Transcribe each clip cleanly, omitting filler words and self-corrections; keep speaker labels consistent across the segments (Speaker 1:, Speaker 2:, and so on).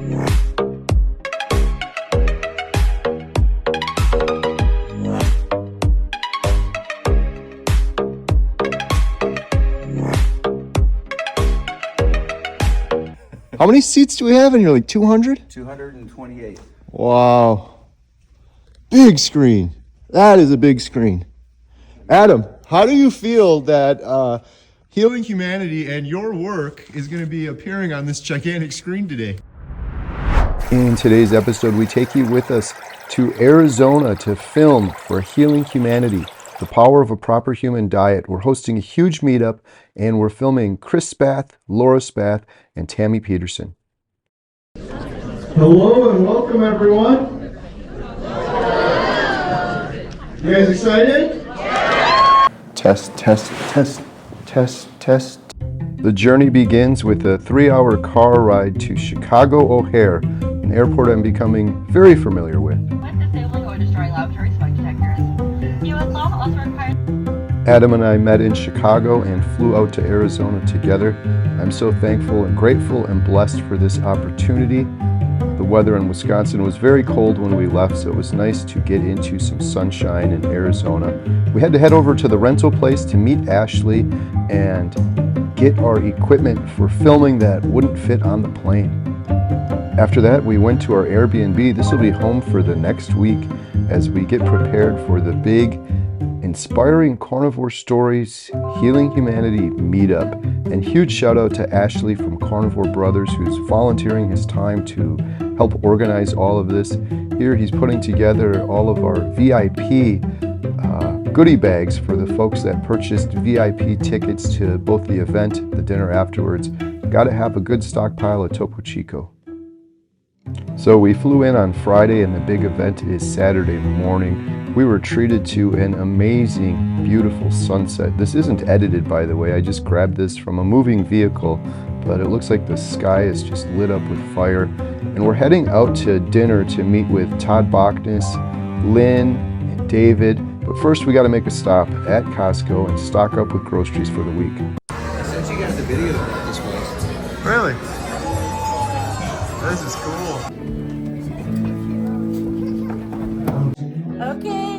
Speaker 1: How many seats do we have in here? Like 200?
Speaker 2: 228.
Speaker 1: Wow. Big screen. That is a big screen. Adam, how do you feel that Healing Humanity and your work is going to be appearing on this gigantic screen today? In today's episode, we take you with us to Arizona to film for Healing Humanity, the power of a proper human diet. We're hosting a huge meetup, and we're filming Chris Spath, Laura Spath, and Tammy Peterson. Hello and welcome, everyone. You guys excited? Test, test, test, test, test. The journey begins with a 3-hour car ride to Chicago O'Hare, an airport I'm becoming very familiar with.
Speaker 3: When disabling or destroying laboratory smoke detectors, U.S. law also requires...
Speaker 1: Adam and I met in Chicago and flew out to Arizona together. I'm so thankful and grateful and blessed for this opportunity. The weather in Wisconsin was very cold when we left, so it was nice to get into some sunshine in Arizona. We had to head over to the rental place to meet Ashley and get our equipment for filming that wouldn't fit on the plane. After that, we went to our Airbnb. This will be home for the next week as we get prepared for the big Inspiring Carnivore Stories Healing Humanity meetup. And huge shout out to Ashley from Carnivore Brothers, who's volunteering his time to help organize all of this. Here he's putting together all of our VIP goodie bags for the folks that purchased VIP tickets to both the event, the dinner afterwards. Got to have a good stockpile of Topo Chico. So we flew in on Friday and the big event is Saturday morning. We were treated to an amazing, beautiful sunset. This isn't edited, by the way. I just grabbed this from a moving vehicle, but it looks like the sky is just lit up with fire. And we're heading out to dinner to meet with Todd Bachnes, Lynn, and David. But first we got to make a stop at Costco and stock up with groceries for the week.
Speaker 2: I sent you guys the video of this place.
Speaker 1: Really? This is cool.
Speaker 3: Okay.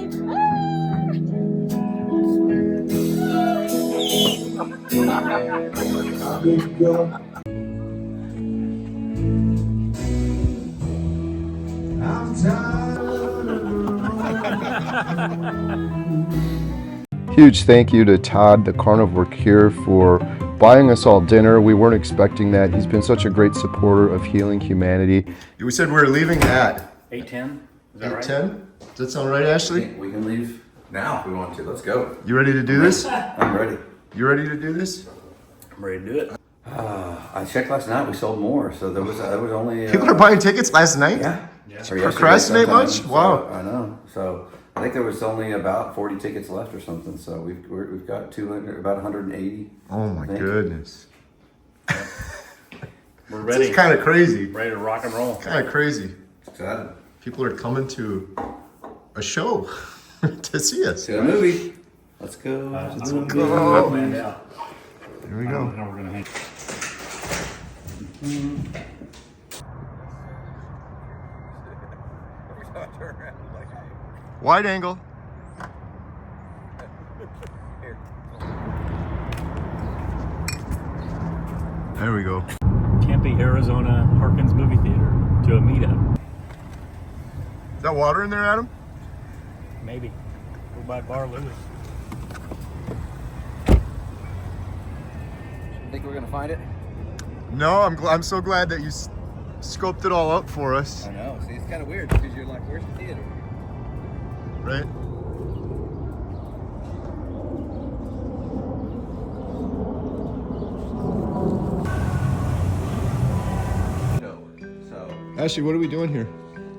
Speaker 1: Huge thank you to Todd, the Carnivore Cure, for buying us all dinner. We weren't expecting that. He's been such a great supporter of Healing Humanity. We said we were leaving at
Speaker 4: 8:10. Is that right?
Speaker 1: 8:10? Does that sound right, Ashley?
Speaker 2: We can leave now if we want to. Let's go.
Speaker 1: You ready to do this?
Speaker 2: I'm ready.
Speaker 1: You ready to do this?
Speaker 4: I'm ready to do it.
Speaker 2: I checked last night. We sold more, so there was only.
Speaker 1: People are buying tickets last night?
Speaker 2: Yeah.
Speaker 1: Or procrastinate much?
Speaker 2: So,
Speaker 1: Wow.
Speaker 2: I know. So I think there was only about 40 tickets left or something. So we've got 200, about 180.
Speaker 1: Oh my goodness.
Speaker 4: We're ready.
Speaker 1: It's kind of crazy.
Speaker 4: Ready to rock and roll.
Speaker 1: Kind of crazy.
Speaker 2: Excited.
Speaker 1: People are coming to a show to see us.
Speaker 2: To a movie. Let's go.
Speaker 4: Let's
Speaker 1: go.
Speaker 4: Planned out.
Speaker 1: Here we
Speaker 4: I don't
Speaker 1: go.
Speaker 4: know how we're gonna hang.
Speaker 1: Wide angle. There we go.
Speaker 4: Tempe, Arizona, Harkins Movie Theater to a meetup.
Speaker 1: Is that water in there, Adam?
Speaker 4: Maybe. Go by Bar Lewis.
Speaker 2: Think we're gonna find it?
Speaker 1: No, I'm so glad that you scoped it all out for us.
Speaker 2: I know. See, it's kind of weird because you're like, where's the theater?
Speaker 1: Right?
Speaker 2: No. So.
Speaker 1: Ashley, what are we doing here?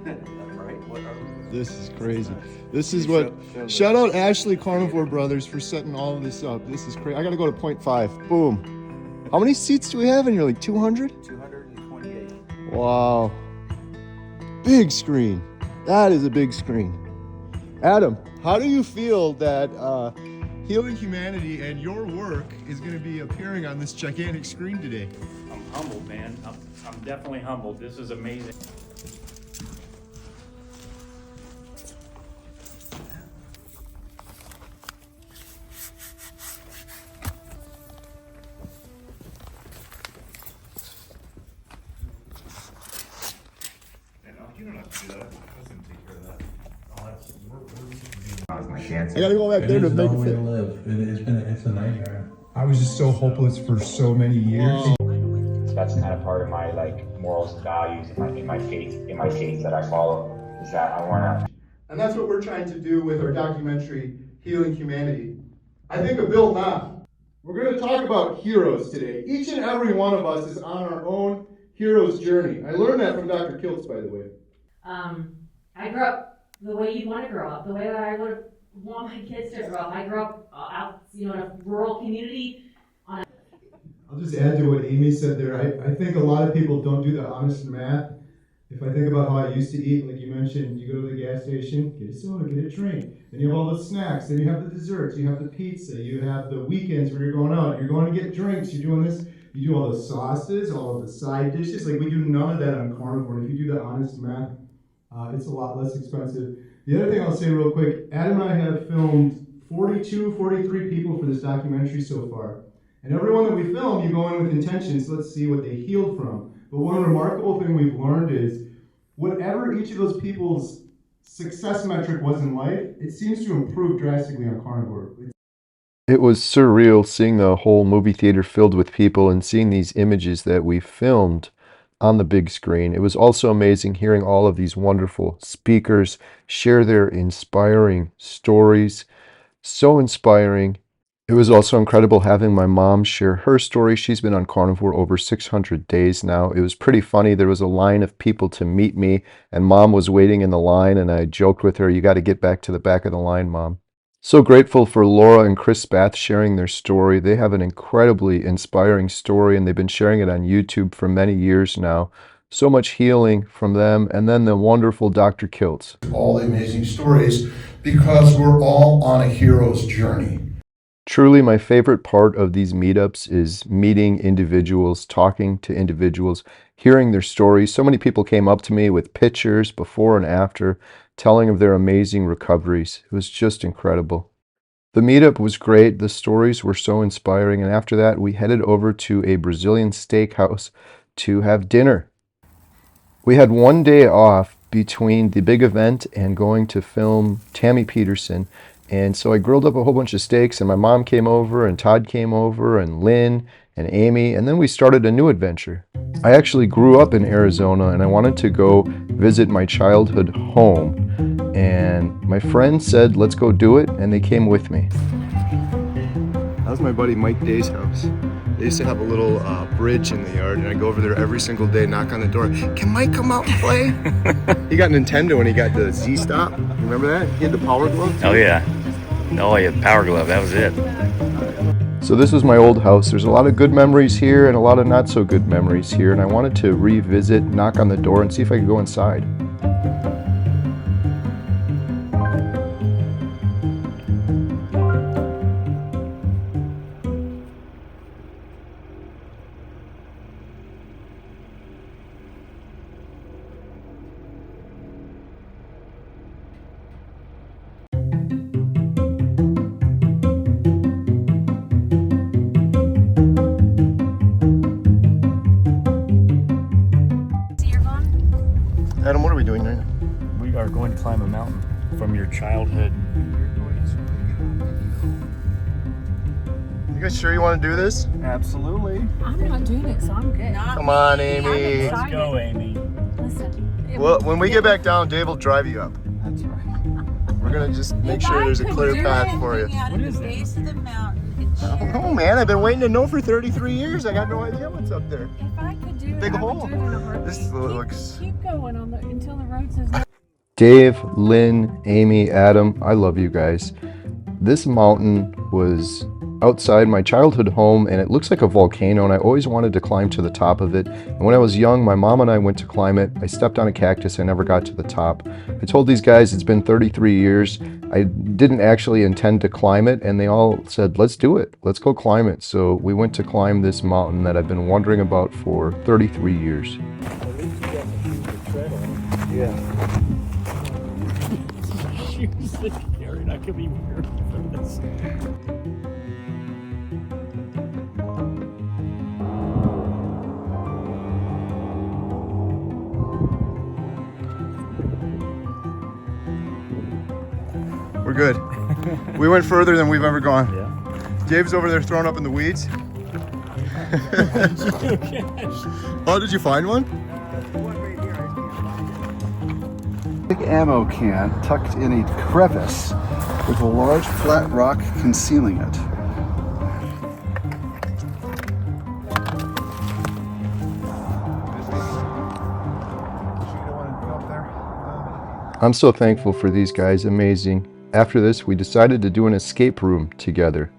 Speaker 2: Right. What are we?
Speaker 1: This is crazy. This is what. Shout out Ashley Carnivore Brothers for setting all of this up. This is crazy. I gotta go to 0.5. Boom. How many seats do we have in here? Like 200?
Speaker 2: 228.
Speaker 1: Wow. Big screen. That is a big screen. Adam, how do you feel that Healing humanity and your work is going to be appearing on this gigantic screen today.
Speaker 4: I'm humbled, man. I'm definitely humbled. This is amazing.
Speaker 5: You don't have to do that. I was going to take care of that.
Speaker 1: I gotta go back there to make it fit.
Speaker 5: It's a nightmare.
Speaker 1: I was just so hopeless for so many years.
Speaker 6: That's kind of part of my morals and values in my faith that I follow, is that I want to.
Speaker 1: And that's what we're trying to do with our documentary, Healing Humanity. I think of Bill Nye. We're going to talk about heroes today. Each and every one of us is on our own hero's journey. I learned that from Dr. Kiltz, by the way.
Speaker 7: I grew up the way you'd want to grow up, the way that I would want my kids to grow up. I grew up out, in a rural community.
Speaker 1: I'll just add to what Amy said there. I think a lot of people don't do the honest math. If I think about how I used to eat, like you mentioned, you go to the gas station, get a soda, get a drink. Then you have all the snacks. Then you have the desserts. You have the pizza. You have the weekends where you're going out. You're going to get drinks. You're doing this. You do all the sauces, all of the side dishes. Like we do none of that on Carnivore. And if you do the honest math, it's a lot less expensive. The other thing I'll say real quick, Adam and I have filmed 43 people for this documentary so far. And everyone that we film, you go in with intentions, let's see what they healed from. But one remarkable thing we've learned is, whatever each of those people's success metric was in life, it seems to improve drastically on Carnivore. It was surreal seeing the whole movie theater filled with people and seeing these images that we filmed on the big screen. It was also amazing hearing all of these wonderful speakers share their inspiring stories. So inspiring. It was also incredible having my mom share her story. She's been on Carnivore over 600 days now. It was pretty funny. There was a line of people to meet me, and Mom was waiting in the line, and I joked with her, "You got to get back to the back of the line, Mom." So grateful for Laura and Chris Spath sharing their story. They have an incredibly inspiring story, and they've been sharing it on YouTube for many years now. So much healing from them. And then the wonderful Dr. Kiltz.
Speaker 8: All the amazing stories, because we're all on a hero's journey.
Speaker 1: Truly, my favorite part of these meetups is meeting individuals, talking to individuals, hearing their stories. So many people came up to me with pictures before and after, telling of their amazing recoveries. It was just incredible. The meetup was great. The stories were so inspiring. And after that, we headed over to a Brazilian steakhouse to have dinner. We had one day off between the big event and going to film Tammy Peterson. And so I grilled up a whole bunch of steaks, and my mom came over, and Todd came over, and Lynn, and Amy, and then we started a new adventure. I actually grew up in Arizona, and I wanted to go visit my childhood home. And my friend said, let's go do it, and they came with me. That was my buddy Mike Day's house. They used to have a little bridge in the yard, and I go over there every single day, knock on the door. Can Mike come out and play? He got Nintendo and he got the Z-Stop. Remember that? He had the Power Glove too.
Speaker 9: Oh yeah. Oh yeah, Power Glove, that was it.
Speaker 1: So this was my old house. There's a lot of good memories here and a lot of not so good memories here, and I wanted to revisit, knock on the door, and see if I could go inside. Adam, what are we doing right now?
Speaker 4: We are going to climb a mountain from your childhood.
Speaker 1: You guys sure you want to do this?
Speaker 4: Absolutely.
Speaker 10: I'm not doing it, so I'm good.
Speaker 1: Come on, Amy.
Speaker 4: Let's go, Amy.
Speaker 10: Listen.
Speaker 1: Well, when we get back down, Dave will drive you up.
Speaker 4: That's right.
Speaker 1: We're gonna just make sure there's a clear path for you.
Speaker 4: What is this?
Speaker 1: I don't know, man. I've been waiting to know for 33 years. I got no idea what's up there.
Speaker 10: If I could do
Speaker 1: Big
Speaker 10: it, I
Speaker 1: hole.
Speaker 10: would do it in a heartbeat.
Speaker 1: This looks...
Speaker 10: Keep going on until the road says no.
Speaker 1: Dave, Lynn, Amy, Adam, I love you guys. This mountain was outside my childhood home, and it looks like a volcano, and I always wanted to climb to the top of it. And when I was young, my mom and I went to climb it. I stepped on a cactus. I never got to the top. I told these guys it's been 33 years. I didn't actually intend to climb it, and they all said, let's do it. Let's go climb it. So we went to climb this mountain that I've been wondering about for 33 years.
Speaker 4: At least you got some shoes to tread on.
Speaker 1: Yeah.
Speaker 4: Shoes that you're not gonna be wearing for this.
Speaker 1: We're good. We went further than we've ever gone.
Speaker 4: Yeah.
Speaker 1: Dave's over there thrown up in the weeds. Oh, did you find one?
Speaker 11: Big ammo can tucked in a crevice with a large flat rock concealing it.
Speaker 1: I'm so thankful for these guys, amazing. After this, we decided to do an escape room together.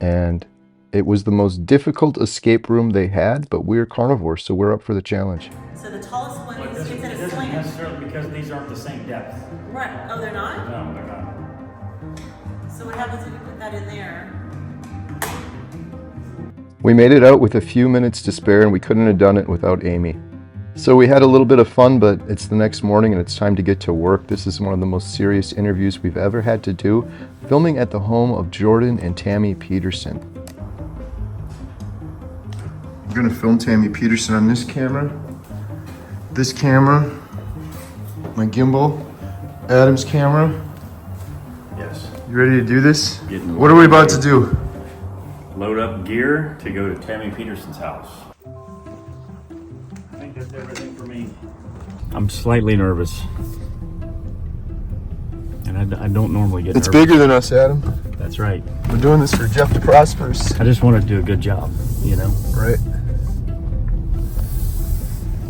Speaker 1: And it was the most difficult escape room they had, but we're carnivores, so we're up for the challenge.
Speaker 7: So the tallest one
Speaker 4: It
Speaker 7: is
Speaker 4: doesn't,
Speaker 7: it's
Speaker 4: it
Speaker 7: at a
Speaker 4: doesn't
Speaker 7: slant.
Speaker 4: necessarily because these aren't the same depth.
Speaker 7: Right. Oh, they're not?
Speaker 4: No, they're not.
Speaker 7: So what happens if you put that in there?
Speaker 1: We made it out with a few minutes to spare, and we couldn't have done it without Amy. So we had a little bit of fun, but it's the next morning and it's time to get to work. This is one of the most serious interviews we've ever had to do, filming at the home of Jordan and Tammy Peterson. I'm gonna film Tammy Peterson on this camera, my gimbal, Adam's camera.
Speaker 4: Yes.
Speaker 1: You ready to do this?
Speaker 4: Getting
Speaker 1: What are we about to do?
Speaker 4: Load up gear to go to Tammy Peterson's house. I think that's everything for me. I'm slightly nervous. And I don't normally get
Speaker 1: It's
Speaker 4: nervous.
Speaker 1: bigger than us, Adam.
Speaker 4: That's right.
Speaker 1: We're doing this for Jeff DeProspers.
Speaker 4: I just want to do a good job, you know?
Speaker 1: Right.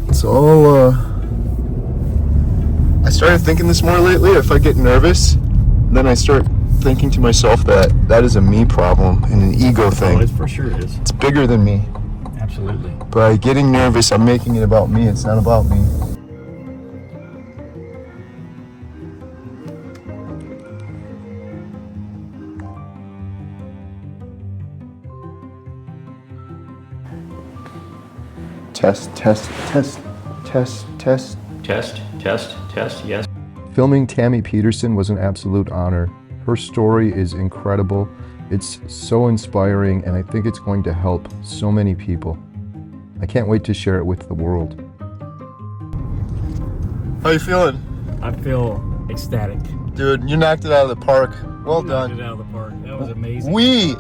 Speaker 1: It's all, I started thinking this more lately. If I get nervous, then I start thinking to myself that that is a me problem and an ego thing.
Speaker 4: Oh, it for sure is.
Speaker 1: It's bigger than me.
Speaker 4: Absolutely.
Speaker 1: By getting nervous, I'm making it about me. It's not about me. Test, test, test, test, test.
Speaker 4: Test, test, test, yes.
Speaker 1: Filming Tammy Peterson was an absolute honor. Her story is incredible. It's so inspiring, and I think it's going to help so many people. I can't wait to share it with the world. How you feeling?
Speaker 4: I feel ecstatic.
Speaker 1: Dude, you knocked it out of the park. Well done.
Speaker 4: Knocked it out of the park. That was amazing.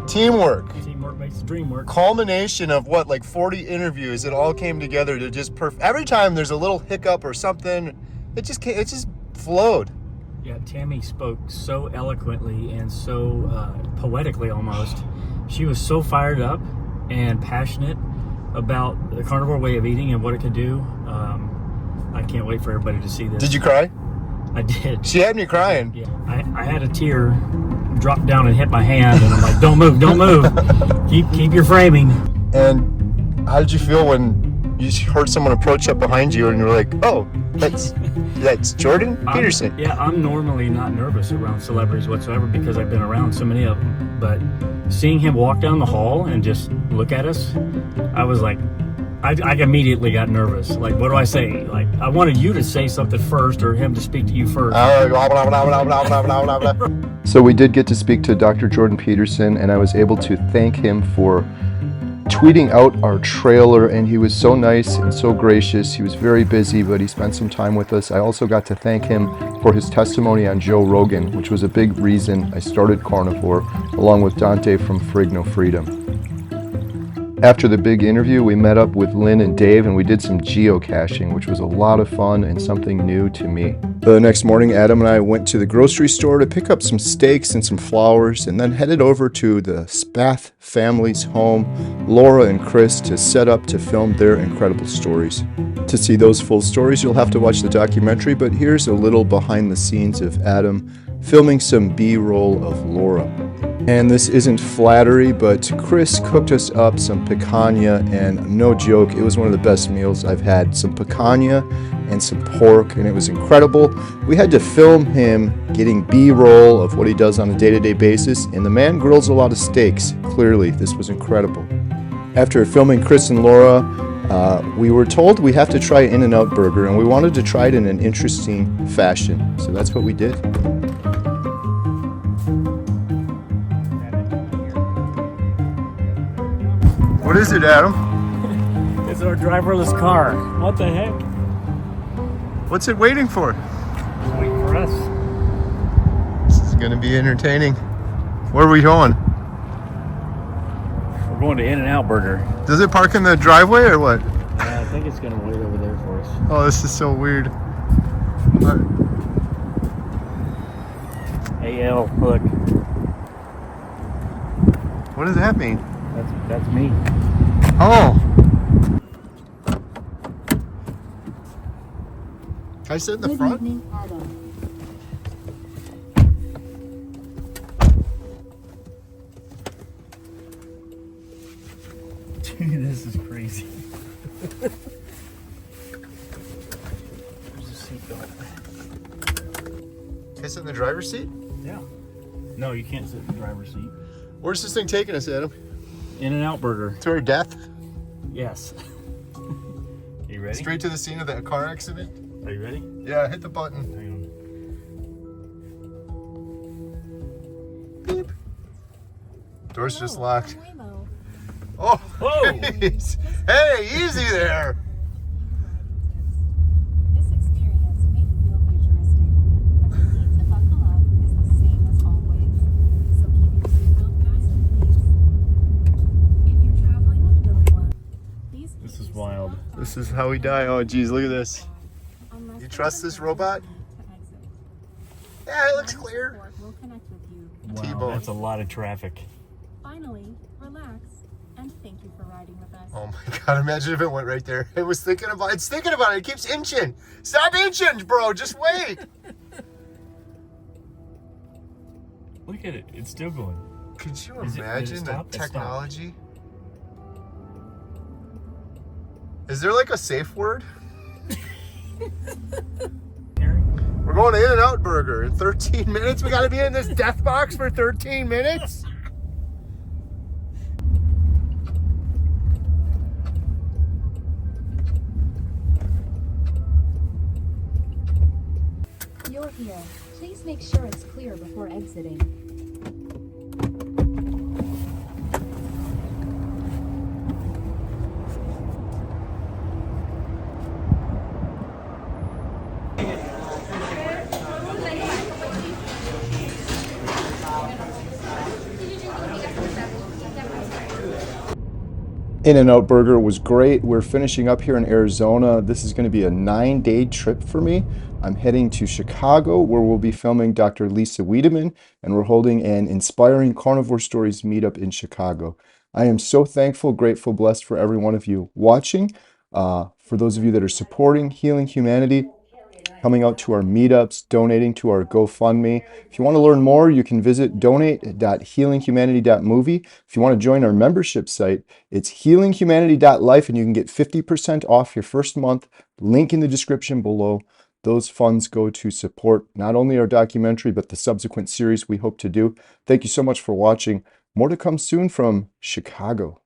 Speaker 1: Teamwork.
Speaker 4: Teamwork makes the dream work.
Speaker 1: Culmination of what, like 40 interviews. It all came together to just every time there's a little hiccup or something, it just flowed.
Speaker 4: Yeah, Tammy spoke so eloquently and so poetically almost. She was so fired up and passionate about the carnivore way of eating and what it could do. I can't wait for everybody to see this.
Speaker 1: Did you cry?
Speaker 4: I did.
Speaker 1: She had me crying.
Speaker 4: Yeah, I had a tear drop down and hit my hand, and I'm like, don't move, don't move. Keep your framing.
Speaker 1: And how did you feel when you heard someone approach up behind you and you're like, oh, that's Jordan Peterson?
Speaker 4: I'm normally not nervous around celebrities whatsoever because I've been around so many of them. But seeing him walk down the hall and just look at us, I was like, I immediately got nervous. Like, what do I say? Like, I wanted you to say something first or him to speak to you first.
Speaker 1: So we did get to speak to Dr. Jordan Peterson, and I was able to thank him for tweeting out our trailer, and he was so nice and so gracious. He was very busy, but he spent some time with us. I also got to thank him for his testimony on Joe Rogan, which was a big reason I started Carnivore, along with Dante from Frig No Freedom. After the big interview, we met up with Lynn and Dave, and we did some geocaching, which was a lot of fun and something new to me. The next morning, Adam and I went to the grocery store to pick up some steaks and some flowers, and then headed over to the Spath family's home, Laura and Chris, to set up to film their incredible stories. To see those full stories, you'll have to watch the documentary, but here's a little behind the scenes of Adam, filming some B-roll of Laura. And this isn't flattery, but Chris cooked us up some picanha, and no joke, it was one of the best meals I've had. Some picanha and some pork, and it was incredible. We had to film him getting B-roll of what he does on a day-to-day basis, and the man grills a lot of steaks. Clearly, this was incredible. After filming Chris and Laura, we were told we have to try In-N-Out Burger, and we wanted to try it in an interesting fashion, so that's what we did. What is it, Adam?
Speaker 4: It's our driverless car. What the heck?
Speaker 1: What's it waiting for?
Speaker 4: It's waiting for us.
Speaker 1: This is going to be entertaining. Where are we going?
Speaker 4: We're going to In-N-Out Burger.
Speaker 1: Does it park in the driveway or what?
Speaker 4: Yeah, I think it's going to wait over there for us.
Speaker 1: Oh, this is so weird.
Speaker 4: Hey, L, look.
Speaker 1: What does that mean?
Speaker 4: That's me.
Speaker 1: Oh. Can I sit in the front?
Speaker 10: Good evening, Adam.
Speaker 4: Dude, this is crazy. There's a seatbelt.
Speaker 1: Can I sit in the driver's seat?
Speaker 4: Yeah. No, you can't sit in the driver's seat.
Speaker 1: Where's this thing taking us, Adam?
Speaker 4: In-N-Out Burger.
Speaker 1: To our death?
Speaker 4: Yes. You ready?
Speaker 1: Straight to the scene of that car accident?
Speaker 4: Are you ready?
Speaker 1: Yeah, hit the button.
Speaker 4: Hang on.
Speaker 1: Beep. Door's just locked.
Speaker 10: Waymo.
Speaker 1: Oh,
Speaker 4: Whoa.
Speaker 1: geez. Hey, easy there.
Speaker 10: This experience may feel futuristic, but the need to buckle up is the same as always. So keep your seatbelt fastened, please. If you're traveling with little ones, please keep
Speaker 4: This is
Speaker 10: your
Speaker 4: wild.
Speaker 10: seatbelt
Speaker 1: This is how we die. Oh, geez, look at this.
Speaker 10: unless
Speaker 1: You
Speaker 10: there
Speaker 1: trust
Speaker 10: is
Speaker 1: this
Speaker 10: a
Speaker 1: robot?
Speaker 10: to exit.
Speaker 1: Yeah, it looks clear.
Speaker 10: Support will connect with you.
Speaker 4: Wow,
Speaker 1: T-bone.
Speaker 4: that's a lot of traffic.
Speaker 10: Finally, relax and thank you for riding with us.
Speaker 1: Oh my God, imagine if it went right there. It was thinking about it. It's thinking about it. It keeps inching. Stop inching, bro. Just wait.
Speaker 4: Look at it. It's still going.
Speaker 1: Could you
Speaker 4: Did it
Speaker 1: imagine the
Speaker 4: stop? It stopped.
Speaker 1: technology? Is there like a safe word? We're going to In-N-Out Burger in 13 minutes. We got to be in this death box for 13 minutes?
Speaker 10: You're here. Please make sure it's clear before exiting.
Speaker 1: In-N-Out Burger was great. We're finishing up here in Arizona. This is going to be a 9-day trip for me. I'm heading to Chicago, where we'll be filming Dr. Lisa Wiedemann, and we're holding an inspiring Carnivore Stories meetup in Chicago. I am so thankful, grateful, blessed for every one of you watching. For those of you that are supporting Healing Humanity, coming out to our meetups, donating to our GoFundMe. If you want to learn more, you can visit donate.healinghumanity.movie. If you want to join our membership site, it's healinghumanity.life, and you can get 50% off your first month. Link in the description below. Those funds go to support not only our documentary, but the subsequent series we hope to do. Thank you so much for watching. More to come soon from Chicago.